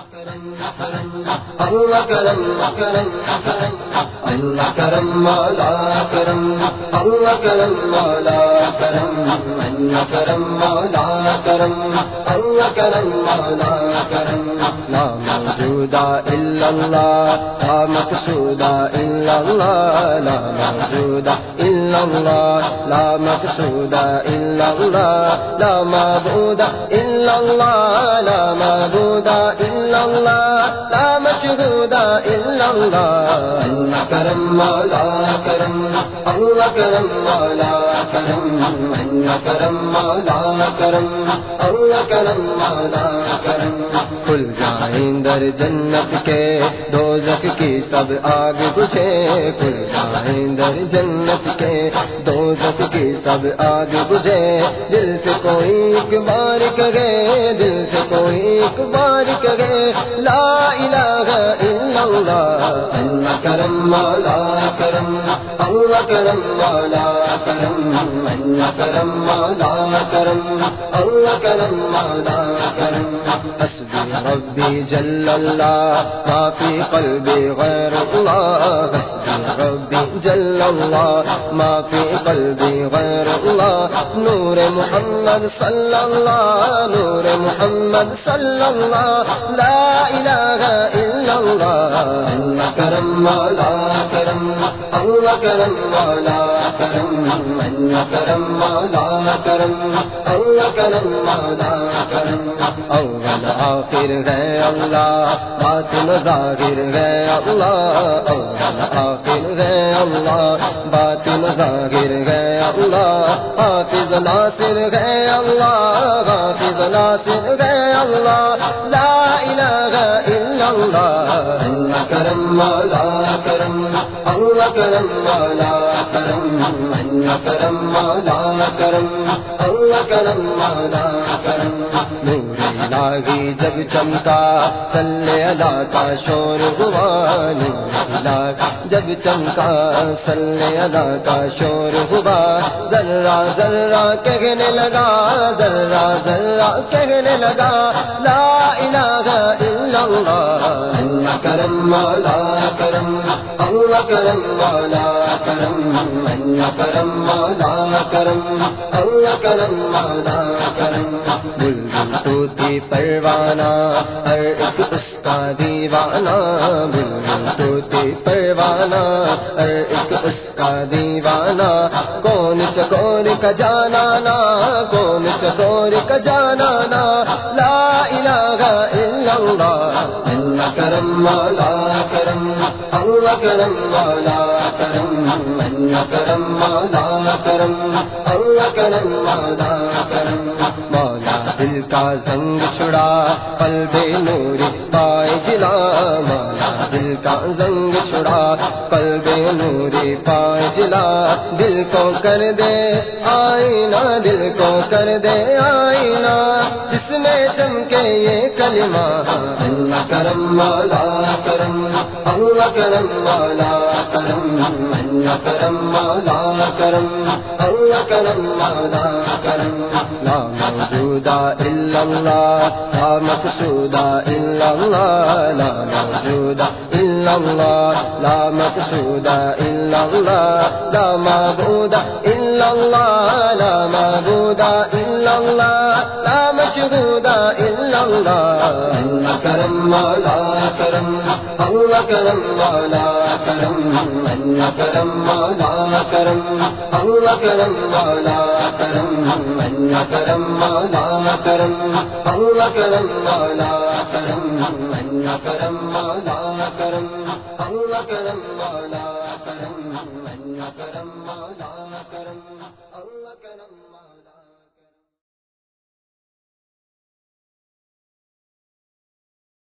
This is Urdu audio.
اللہ کرم کرم کرم اللہ کرم مولا کرم اللہ کرم مولا کرم اللہ کرم مولا کرم اللہ کرم مولا کرم لا موجود الا اللہ لا مقصود الا اللہ لا موجود الا اللہ لا مقصود الا اللہ لا معبود الا اللہ لا معبود الا اللہ لا مشہود الا اللہ اللہ کرم مولا کرم اللہ کرم مولا کرم اللہ کرم مولا کرم اللہ کرم مولا کرم کھل جائیں در جنت کے دوزخ کی سب آگ بجھے کھل جائیں در جنت کے دوزخ کی سب آگ بجھے دل سے کوئی ایک بار کہے دل سے کوئی ایک بار کہے لا الہ الا اللہ اللہ کرم مولا کرم اللہ کرم مولا کرم اللہ کرم مولا کرم اللہ کرم مولا کرم حسبی ربی جل اللہ ما فی قلبی غیر اللہ حسبی ربی جل اللہ ما فی قلبی غیر اللہ نور محمد صلی اللہ نور محمد صلی اللہ لا الہ الا اللہ اللہ کرم مولا کرم اللہ کرم مولا کرم اللہ کرم مولا کرم اللہ کرم مولا کرم اول آخر ہے اللہ باطن ظاہر ہے اللہ اول آخر ہے اللہ باطن ظاہر ہے اللہ حافظ ناصر ہے اللہ حافظ ناصر ہے اللہ لا الہ الا اللہ اللہ کرم مولا کرم اللہ کرم مولا کرم اللہ کرم مولا کرم اللہ کرم مولا کرم نور الہی جب چمکا صلی اللہ کا شور ہوا نور الہی جب چمکا صلی اللہ کا شور ہوا ذرہ ذرہ کہنے لگا ذرہ ذرہ کہنے لگا لا الہ الا اللہ اللہ کرم مولا کرم اللہ کرم مولا کرم اللہ کرم مولا کرم اللہ کرم مولا کرم بلبل طوطی پروانہ ہر ایک اس کا دیوانہ بلبل طوطی پروانہ ہر ایک اس کا دیوانہ کون چکور کا جانانا کون چکور کا جانانا لا الہ الا اللہ اللہ کرم مولا کرم اللہ کرم مولا کرم اللہ کرم مولا کرم اللہ کرم مولا کرم مولا دل کا زنگ چھڑا قلب نوری پائے جلا مولا دل کا زنگ چھڑا قلب نوری پائے جلا دل کو کر دے آئینہ دل کو کر دے آئینہ جس میں چمکے یہ کلمہ اللہ کرم مولا کرم اللہ کرم مولا کرم اللہ کرم مولا کرم اللہ کرم مولا کرم لا موجود الا اللہ لا مقصود الا اللہ لا موجود الا اللہ لا مقصود الا اللہ لا معبود الا اللہ لا معبود الا اللہ لا مشہود الا اللہ اللہ کرم مولا کرم اللہ کرم مولا کرم اللہ کرم مولا کرم اللہ کرم مولا کرم اللہ کرم مولا کرم اللہ کرم مولا کرم اللہ کرم مولا کرم اللہ کرم مولا کرم اللہ کرم مولا